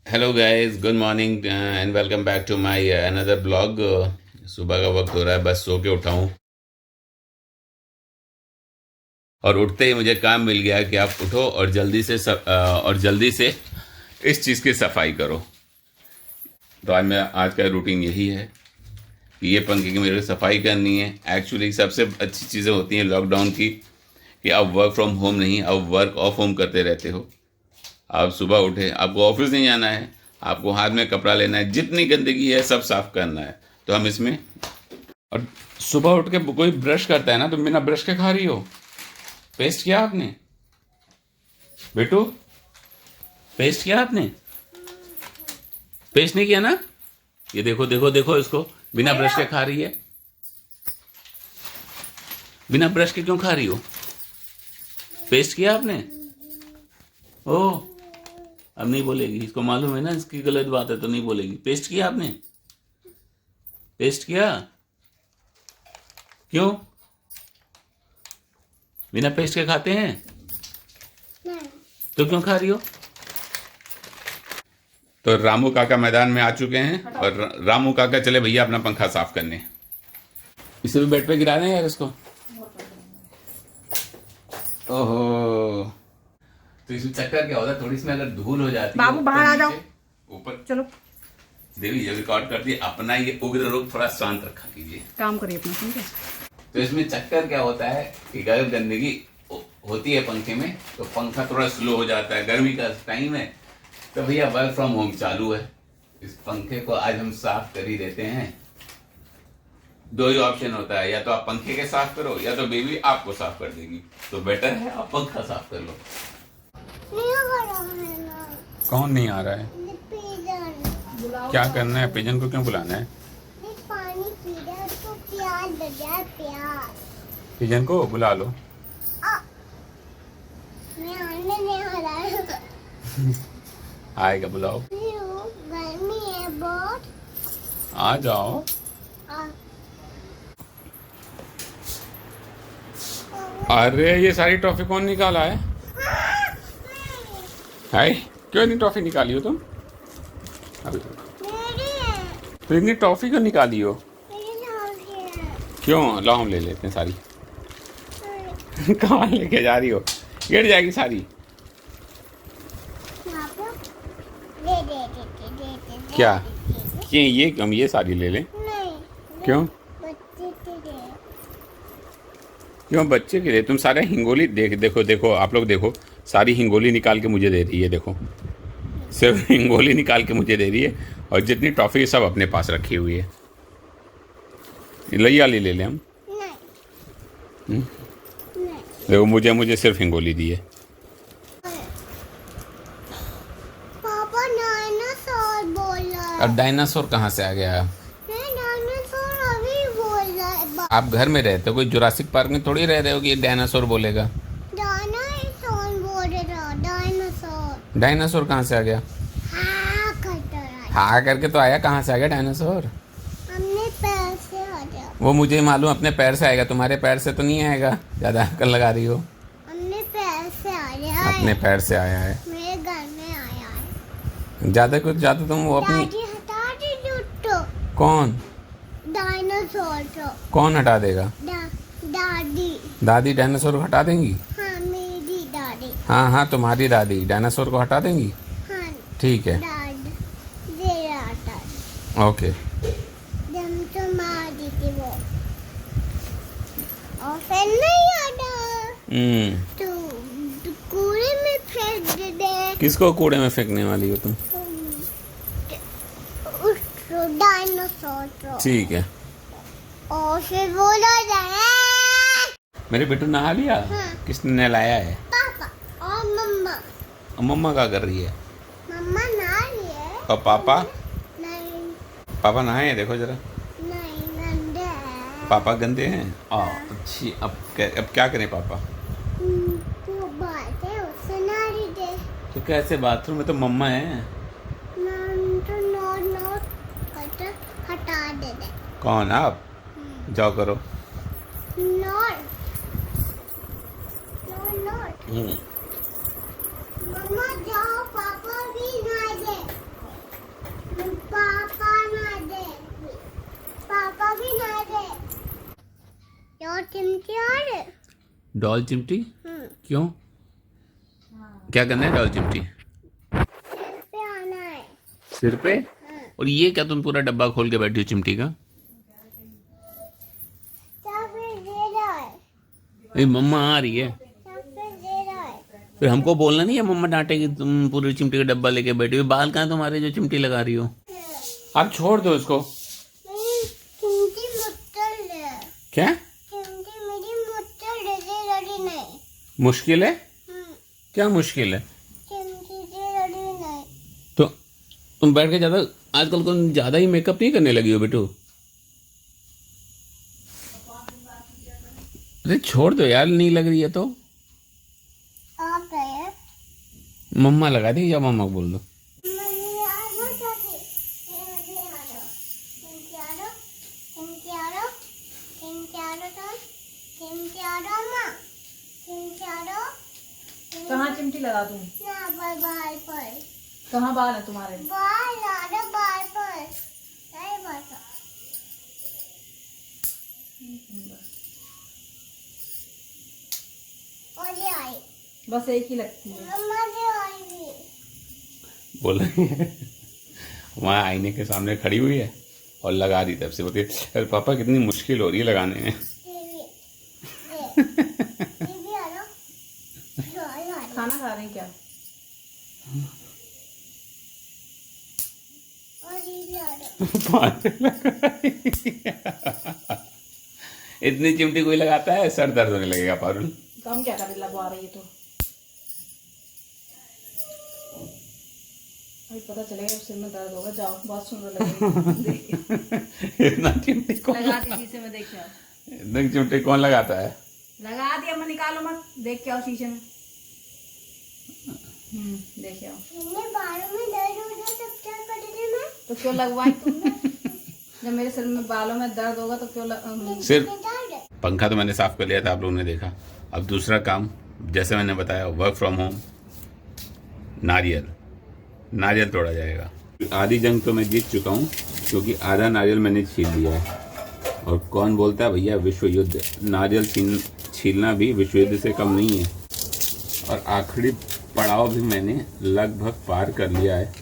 Hello guys, good morning and welcome back to my another blog. सुबह का वक्त हो रहा है, बस सो के उठा हूँ और उठते ही मुझे काम मिल गया कि आप उठो और जल्दी से इस चीज़ की सफाई करो। तो आज का रूटीन यही है कि ये पंखे की मेरे को सफाई करनी है। एक्चुअली सबसे अच्छी चीज़ें होती हैं लॉकडाउन की कि आप वर्क फ्रॉम होम नहीं, आप वर्क ऑफ होम करते रहते हो। आप सुबह उठे, आपको ऑफिस नहीं जाना है, आपको हाथ में कपड़ा लेना है, जितनी गंदगी है सब साफ करना है। तो हम इसमें और सुबह उठ के कोई ब्रश करता है ना, तो बिना ब्रश के खा रही हो? पेस्ट किया आपने बेटू? पेस्ट किया आपने? पेस्ट नहीं किया ना? ये देखो देखो देखो, इसको बिना ब्रश के खा रही है। बिना ब्रश के क्यों खा रही हो? पेस्ट किया आपने? ओह, अब नहीं बोलेगी, इसको मालूम है ना इसकी गलत बात है तो नहीं बोलेगी। पेस्ट किया आपने? पेस्ट किया? क्यों? बिना पेस्ट के खाते हैं? नहीं। तो क्यों खा रही हो? तो रामू काका मैदान में आ चुके हैं और रामू काका चले भैया अपना पंखा साफ करने। इसे भी बेड पे गिरा दें यार इसको। ओहो, तो इसमें चक्कर क्या होता है, थोड़ी इसमें अगर धूल हो जाती है बाबू बाहर आ जाओ ऊपर। चलो देवी जब रिकॉर्ड करती है अपना ये उग्र रूप थोड़ा शांत रखा कीजिए, काम करिए अपना, ठीक है। तो इसमें चक्कर क्या होता है कि अगर गंदगी होती है पंखे में तो पंखा थोड़ा स्लो हो जाता है। गर्मी का टाइम है तो भैया वर्क फ्रॉम होम चालू है, इस पंखे को आज हम साफ कर ही देते हैं। दो ही ऑप्शन होता है, या तो आप पंखे के साफ करो या तो बेबी आपको साफ कर देगी। तो बेटर है आप पंखा साफ कर लो। कौन नहीं आ रहा है? क्या करना है? पिजन को क्यों बुलाना है? पानी पी रहा है, उसको प्याज दे दे, प्याज। पिजन को बुला लो। मैं आने नहीं आ रहा है। आएगा, बुलाओ। गर्मी है बहुत। आ जाओ। अरे ये सारी टॉफी कौन निकाला है? हाय, क्यों नहीं टॉफी निकाली हो तुम? अभी तो इतनी टॉफी क्यों निकाली हो? क्यों? लाओ हम ले लेते हैं सारी। कहाँ लेके जा रही हो? गिर जाएगी सारी। क्या ये हम ये सारी ले लें? क्यों? क्यों बच्चे के लिए? तुम सारे हिंगोली देखो देखो, आप लोग देखो, सारी हिंगोली निकाल के मुझे दे रही है। देखो, सिर्फ हिंगोली निकाल के मुझे दे रही है और जितनी टॉफी सब अपने पास रखी हुई है। लैया ले लें हम? देखो, मुझे सिर्फ हिंगोली दी है। पापा डायनासोर बोल रहा है। अब डायनासोर कहाँ से आ गया? डायनासोर अभी बोल रहा है। आप घर में रहते हो, कोई जुरासिक पार्क में थोड़ी रह रहे हो कि डायनासोर बोलेगा। डायनासोर बोल रहा, डायनासोर। डायनासोर कहाँ से आ गया? हाँ करता है। हाँ करके तो आया। कहाँ से आ गया डायनासोर? हमने पैर से आ गया। वो मुझे मालूम, अपने पैर से आएगा, तुम्हारे पैर से तो नहीं आएगा। ज़्यादा अक्ल लगा रही हो। हमने पैर से आया है। अपने पैर से आया है। मेरे घर में आया है। ज़्यादा तुम वो अपनी। दादी हटा दी जूठो। कौन? डायनासोर को। कौन हटा देगा? दादी। दादी डायनासोर को हटा देंगी? हाँ मेरी दादी। हाँ हाँ, तुम्हारी दादी डायनासोर को हटा देंगी। हाँ ठीक है, दे आता। ओके। जब तो मार दी थी वो और फिर नहीं आता तो कूड़े में फेंक दे। किसको कूड़े में फेंकने वाली हो तुम? उसको डायनासोर को। ठीक है। और फिर बोला जाए मेरे बेटू नहा लिया? हाँ। किसने नहलाया है? पापा और मम्मा। और मम्मा क्या कर रही है? मम्मा नहा रही है। और पापा? नहीं पापा नहाए हैं? देखो जरा। नहीं गंदे है। पापा गंदे हैं? अच्छी। अब क्या करें पापा? तो बात है उससे नारी दे। तो कैसे? बाथरूम में तो मम्मा है। तो नोट करके हटा दे। कौन? आप जाओ करो। नोट मम्मा जाओ, पापा भी नहा दे। डॉल चिमटी? हम्म, क्यों? क्या करना है डॉल चिमटी? पे आना है। सिर पे? और ये क्या तुम पूरा डब्बा खोल के बैठी हो चिमटी का? चाबी दे रहा है। अरे मम्मा आ रही है। चाबी दे रहा है। फिर हमको बोलना नहीं है, मम्मा डांटेगी तुम पूरी चिमटी का डब्बा लेके बैठी हो। बाल कहाँ तुम्हारे जो चिमटी लगा रही हो? आप छोड़ दो इसको। मेरी चिमटी मुश्किल है। क्या चिमटी मेरी मुश्किल है, दे रही नहीं। मुश्किल है? हम्म, क्या मुश्किल है? चिमटी दे रही नहीं। तो तुम बैठ के ज्यादा आजकल तुम ज्यादा ही मेकअप नहीं करने लगी हो बेटू? अरे छोड़ दो यार, नहीं लग रही है तो। आप है। मम्मा लगा दी या मम्मा को बोल दो। मम्मी आ वो चाबी। ये आ लो। चिमटी आ लो। चिमटी आ लो। चिमटी आ लो तो। चिमटी आ लो माँ। चिमटी आ लो। कहाँ चिमटी लगा दूँ? ना बाल पर। कहाँ बाल है तुम्हारे? बाल आ लो बाल पर। नहीं बाल पर। और ये आई। बस एक ही लगती है। मम्मा भी आई भी। बोल रही है वहाँ आईने के सामने खड़ी हुई है और लगा दी, तब से बोलती है अरे पापा कितनी मुश्किल हो रही है लगाने में। ये भी आ लो। खाना खा रहे हैं क्या? और ये भी आ लो। इतनी चिमटी कोई लगाता है? सर दर्द होने लगेगा पारुल। तो हम क्या करें, लगवा रही है तो अभी पता चलेगा, सिर में दर्द होगा। जाओ, बहुत सुंदर लगेगी। इतना चिमटी कौन लगा दी शीशे में, देख के आओ। इतनी चिमटी कौन लगाता है? लगा दिया मैं, निकालो मत, देख के आओ शीशे में। देख के आओ। मेरे बालों में दर्द हो रहा है, तब क्या करेंगे मैं? तो क्यों लगवाई तुमने? जब मेरे सिर में बालों में दर्द होगा तो क्यों सिर्फ दर्द है। पंखा तो मैंने साफ कर लिया था, आप लोगों ने देखा। अब दूसरा काम, जैसे मैंने बताया, वर्क फ्रॉम होम। नारियल तोड़ा जाएगा। आधी जंग तो मैं जीत चुका हूँ, क्योंकि आधा नारियल मैंने छील लिया है। और कौन बोलता है भैया विश्व युद्ध, नारियल छीलना भी विश्व युद्ध से कम नहीं है। और आखिरी पड़ाव भी मैंने लगभग पार कर लिया है।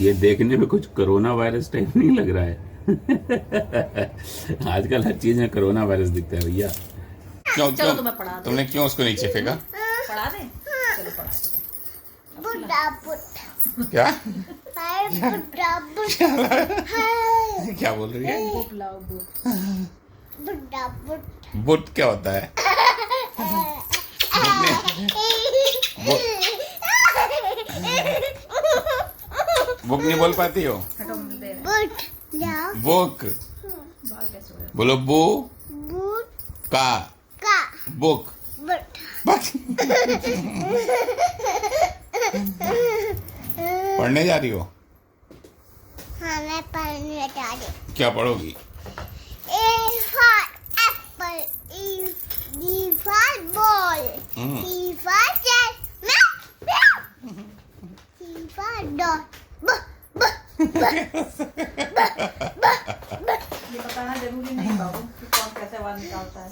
ये देखने में कुछ कोरोना वायरस टाइप नहीं लग रहा है। आजकल हर चीज में कोरोना वायरस दिखता है भैया। क्यों चलो तो मैं पढ़ा दूं। तुमने क्यों उसको नीचे फेंका? पढ़ा दे, चलो पढ़ा दे। बुड्ढा बुड्ढा। क्या बुड्ढा बुड्ढा। क्या बोल रही है? बुक लाओ, बुक। बुड्ढा बुड्ढा। बुट क्या होता है? बुक नहीं बोल पाती हो? हटो, मुझे दे रहे हैं। बुट लाओ। बुक बाल कैसे हो रहे हैं? बोलो। बू बुट का का बुक। बुट। बस पढ़ने जा रही हो? हाँ, मैं पढ़ने जा रही हूँ। क्या पढ़ोगी? A for apple, B for ball, C for cat, meow, C for dog, ये बताना जरूरी नहीं बाबू कि कौन कैसे आवाज निकालता है।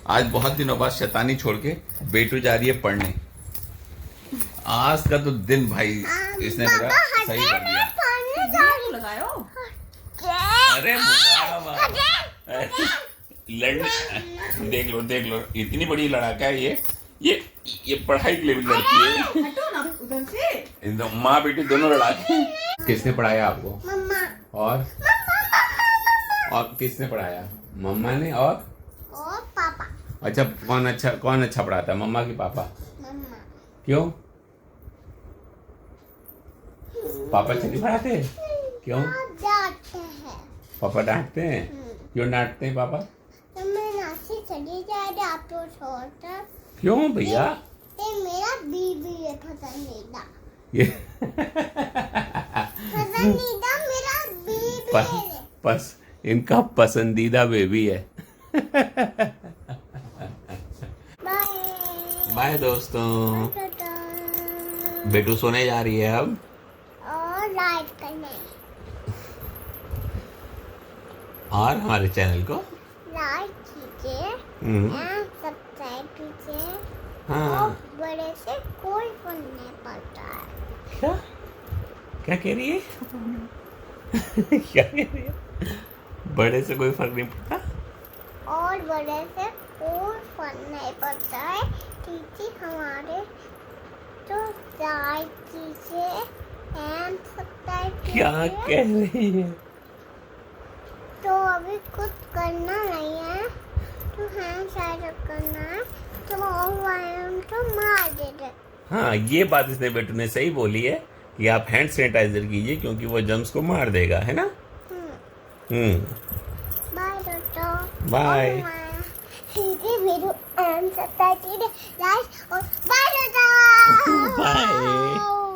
आज बहुत दिनों बाद शैतानी छोड़ के बेटू जा रही है पढ़ने। आज का तो दिन भाई इसने मेरा सही कर दिया। पढ़ने जा रही क्यों लगाए हो? हूँ। अरे देख लो इतनी बड़ी लड़ाका है ये पढ़ाई के लिए भी लड़की है। हटो ना उधर से। माँ बेटी दोनों लड़ाके। किसने पढ़ाया आपको? मम्मा और किसने पढ़ाया? मम्मा ने। और पापा। अच्छा, कौन अच्छा पढ़ाता है, मम्मा की पापा? मम्मा। क्यों? पापा अच्छा नहीं पढ़ाते? क्यों? डांटते हैं। पापा डांटते हैं? क्यों डांटते हैं पापा? तो मैं नासी चली जा रही आपको छोड़कर। क्यों भैया? ये मेरा बीबी है पसंदीदा। ये पसंदीदा मेरा बीबी है। बस इनका पसंदीदा बेबी है। बाय। बाय दोस्तों। टाटा। बेटू सोने जा रही है अब। और लाइक करना। और हमारे चैनल को लाइक कीजिए। कीजिए हम्म, एंड सब्सक्राइब कीजिए हाँ और बड़े से कोई फर्क नहीं पड़ता है। क्या क्या कह रही है? क्या कह रही है? बड़े से कोई फर्क नहीं पड़ता। और बड़े से कोई फर्क नहीं पड़ता है। दीदी हमारे तो लाइक कीजिए एंड सब्सक्राइब क्या कीजिए। कह रही है? तो अभी कुछ करना नहीं है तो हैंड साइड करना है तो ऑनलाइन तो मार दे दे। हाँ, ये बात इसने बेटू ने सही बोली है कि आप हैंड सैनिटाइजर कीजिए क्योंकि वो जर्म्स को मार देगा, है ना? बाय दोस्तों। बाय। दीदी वीडियो एंड सब्सक्राइब कीजिए लाइक और बाय दोस्तों। बाय।